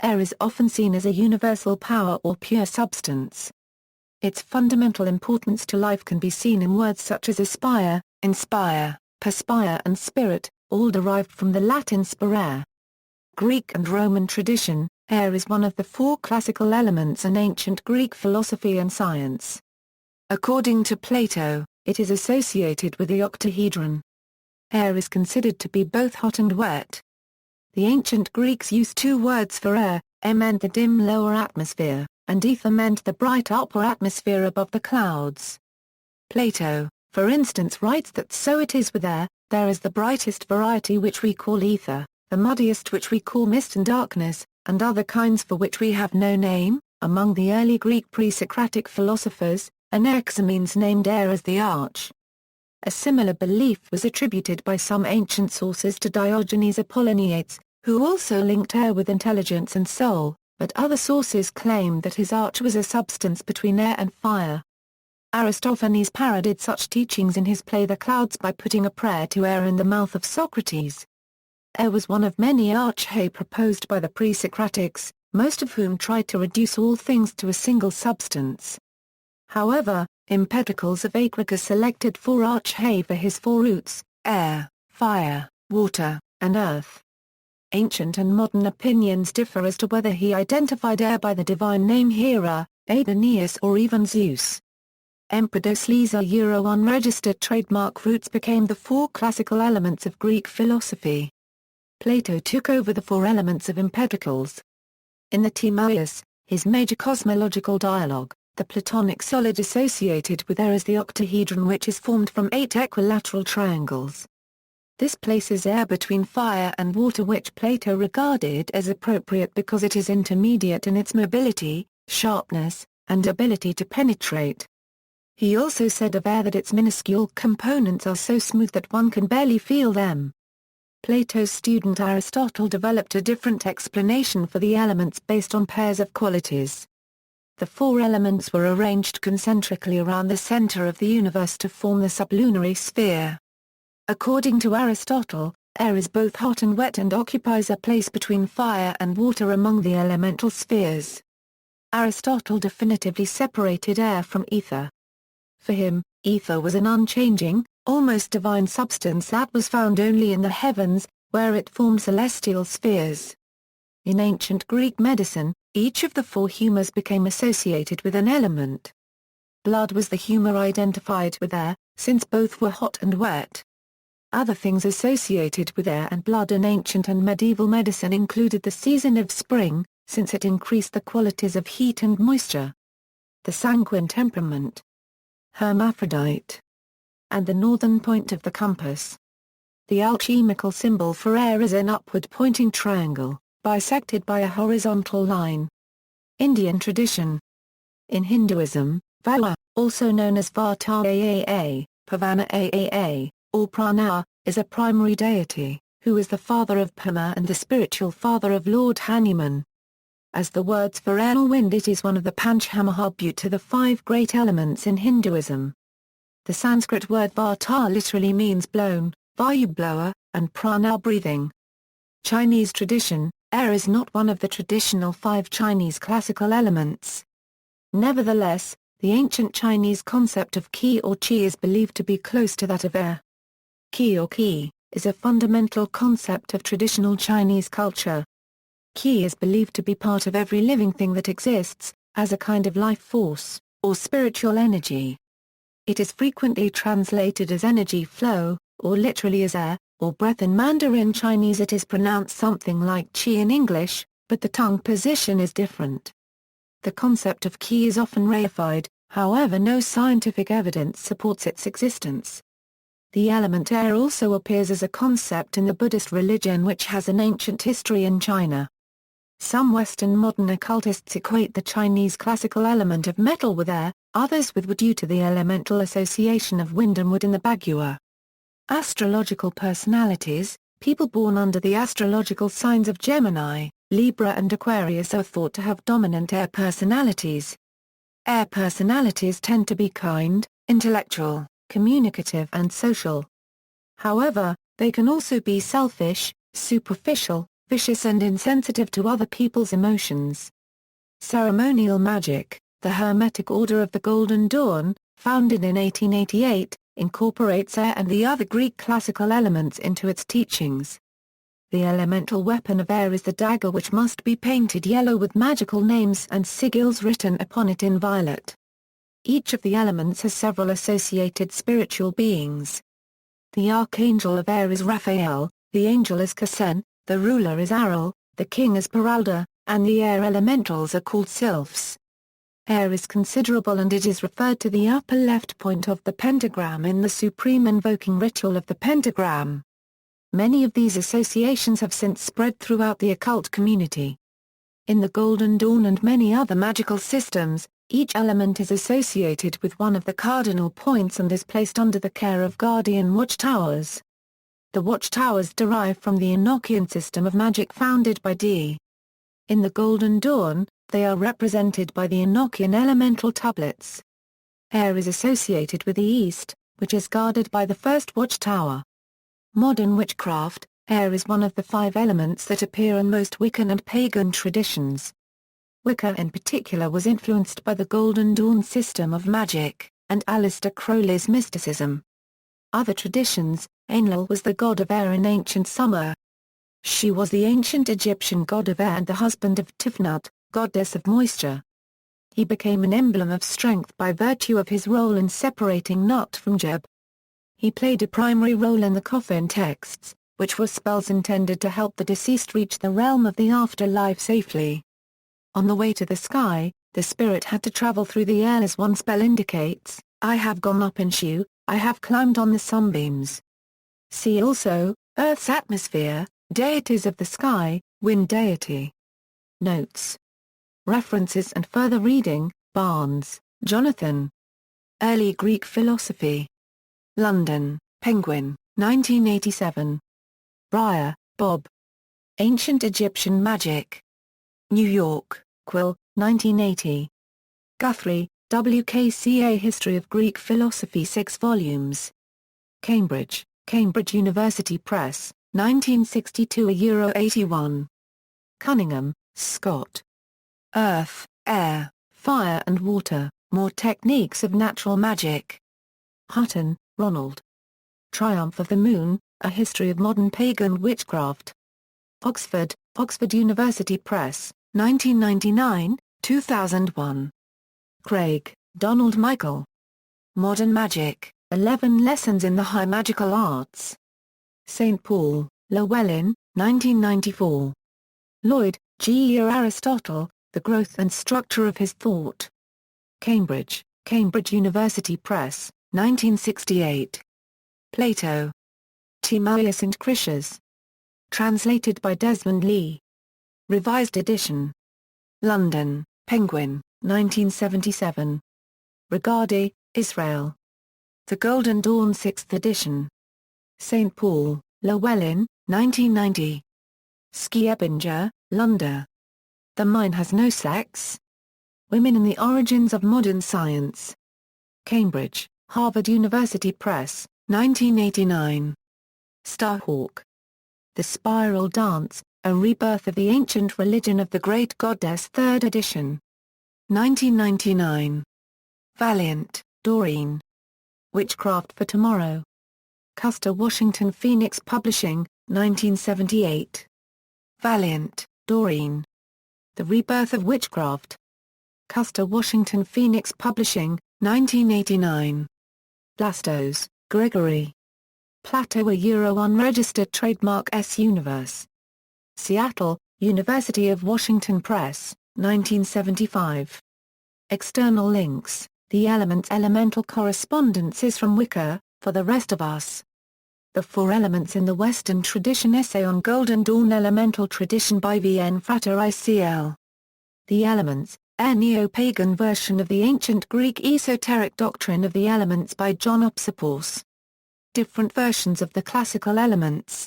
Air is often seen as a universal power or pure substance. Its fundamental importance to life can be seen in words such as aspire, inspire, perspire and spirit, all derived from the Latin spirare. Greek and Roman tradition, air is one of the four classical elements in ancient Greek philosophy and science. According to Plato, it is associated with the octahedron. Air is considered to be both hot and wet. The ancient Greeks used two words for air: air meant the dim lower atmosphere, and ether meant the bright upper atmosphere above the clouds. Plato, for instance, writes that so it is with air, there is the brightest variety which we call ether, the muddiest which we call mist and darkness, and other kinds for which we have no name. Among the early Greek pre-Socratic philosophers, Anaximenes named air as the arch. A similar belief was attributed by some ancient sources to Diogenes Apolloniates, who also linked air with intelligence and soul, but other sources claim that his arch was a substance between air and fire. Aristophanes parodied such teachings in his play The Clouds by putting a prayer to air in the mouth of Socrates. Air was one of many archai proposed by the pre-Socratics, most of whom tried to reduce all things to a single substance. However, Empedocles of Agrica selected four archai for his four roots: air, fire, water, and earth. Ancient and modern opinions differ as to whether he identified air by the divine name Hera, Adoneus or even Zeus. Empedocles' unregistered trademark roots became the four classical elements of Greek philosophy. Plato took over the four elements of Empedocles. In the Timaeus, his major cosmological dialogue, the Platonic solid associated with air is the octahedron, which is formed from 8 equilateral triangles. This places air between fire and water, which Plato regarded as appropriate because it is intermediate in its mobility, sharpness, and ability to penetrate. He also said of air that its minuscule components are so smooth that one can barely feel them. Plato's student Aristotle developed a different explanation for the elements based on pairs of qualities. The four elements were arranged concentrically around the center of the universe to form the sublunary sphere. According to Aristotle, air is both hot and wet and occupies a place between fire and water among the elemental spheres. Aristotle definitively separated air from ether. For him, ether was an unchanging, almost divine substance that was found only in the heavens, where it formed celestial spheres. In ancient Greek medicine, each of the four humours became associated with an element. Blood was the humour identified with air, since both were hot and wet. Other things associated with air and blood in ancient and medieval medicine included the season of spring, since it increased the qualities of heat and moisture. The sanguine temperament. Hermaphrodite. And the northern point of the compass. The alchemical symbol for air is an upward-pointing triangle, bisected by a horizontal line. Indian tradition. In Hinduism, Vayu, also known as Vata Aaa, Pavana Aaa, or Prana, is a primary deity, who is the father of Pama and the spiritual father of Lord Hanuman. As the words for air or wind, it is one of the Panchamahabhut to the 5 great elements in Hinduism. The Sanskrit word Vata literally means blown, Vayu blower, and Prana breathing. Chinese tradition, air is not one of the traditional 5 Chinese classical elements. Nevertheless, the ancient Chinese concept of qi or qi is believed to be close to that of air. Qi or qi is a fundamental concept of traditional Chinese culture. Qi is believed to be part of every living thing that exists, as a kind of life force, or spiritual energy. It is frequently translated as energy flow, or literally as air, or breath in Mandarin Chinese. It is pronounced something like qi in English, but the tongue position is different. The concept of qi is often reified, however no scientific evidence supports its existence. The element air also appears as a concept in the Buddhist religion, which has an ancient history in China. Some Western modern occultists equate the Chinese classical element of metal with air, others with wood due to the elemental association of wind and wood in the Bagua. Astrological personalities. People born under the astrological signs of Gemini, Libra and Aquarius are thought to have dominant air personalities. Air personalities tend to be kind, intellectual, communicative and social. However, they can also be selfish, superficial, vicious and insensitive to other people's emotions. Ceremonial Magic, the Hermetic Order of the Golden Dawn, founded in 1888, incorporates air and the other Greek classical elements into its teachings. The elemental weapon of air is the dagger, which must be painted yellow with magical names and sigils written upon it in violet. Each of the elements has several associated spiritual beings. The archangel of air is Raphael, the angel is Casen, the ruler is Ariel, the king is Peralda, and the air elementals are called sylphs. Air is considerable, and it is referred to the upper left point of the pentagram in the supreme invoking ritual of the pentagram. Many of these associations have since spread throughout the occult community. In the Golden Dawn and many other magical systems, each element is associated with one of the cardinal points and is placed under the care of guardian watchtowers. The watchtowers derive from the Enochian system of magic founded by D. In the Golden Dawn, they are represented by the Enochian elemental tablets. Air is associated with the East, which is guarded by the first watchtower. Modern witchcraft, air is one of the 5 elements that appear in most Wiccan and pagan traditions. Wicca in particular was influenced by the Golden Dawn system of magic, and Aleister Crowley's mysticism. Other traditions, Enlil was the god of air in ancient Sumer. She was the ancient Egyptian god of air and the husband of Tifnut, goddess of moisture. He became an emblem of strength by virtue of his role in separating Nut from Geb. He played a primary role in the coffin texts, which were spells intended to help the deceased reach the realm of the afterlife safely. On the way to the sky, the spirit had to travel through the air, as one spell indicates, "I have gone up in Shu, I have climbed on the sunbeams." See also, Earth's atmosphere, deities of the sky, wind deity. Notes. References and further reading, Barnes, Jonathan. Early Greek Philosophy. London, Penguin, 1987. Breyer, Bob. Ancient Egyptian Magic. New York, Quill, 1980. Guthrie, WKCA History of Greek Philosophy 6 volumes. Cambridge, Cambridge University Press, 1962 81. Cunningham, Scott. Earth, Air, Fire and Water, More Techniques of Natural Magic. Hutton, Ronald. Triumph of the Moon, A History of Modern Pagan Witchcraft. Oxford, Oxford University Press, 1999, 2001. Craig, Donald Michael. Modern Magic, 11 Lessons in the High Magical Arts. St. Paul, Llewellyn, 1994. Lloyd, G. E. Aristotle, The Growth and Structure of His Thought. Cambridge, Cambridge University Press, 1968. Plato. Timaeus and Critias. Translated by Desmond Lee. Revised edition. London, Penguin, 1977. Regardie, Israel. The Golden Dawn 6th edition. St. Paul, Llewellyn, 1990. Schiabinger, Lunda. The Mind Has No Sex? Women in the Origins of Modern Science. Cambridge, Harvard University Press, 1989. Starhawk. The Spiral Dance, A Rebirth of the Ancient Religion of the Great Goddess 3rd edition. 1999. Valiant, Doreen. Witchcraft for Tomorrow. Custer Washington Phoenix Publishing, 1978. Valiant, Doreen. The Rebirth of Witchcraft. Custer Washington Phoenix Publishing, 1989. Blastos, Gregory. Plato, a unregistered trademark S Universe. Seattle, University of Washington Press, 1975. External links, The Elements Elemental Correspondences from Wicca, For the Rest of Us. The Four Elements in the Western Tradition Essay on Golden Dawn Elemental Tradition by V. N. Frater ICL. The Elements, a neo-pagan version of the ancient Greek esoteric doctrine of the elements by John Opsipos. Different versions of the classical elements.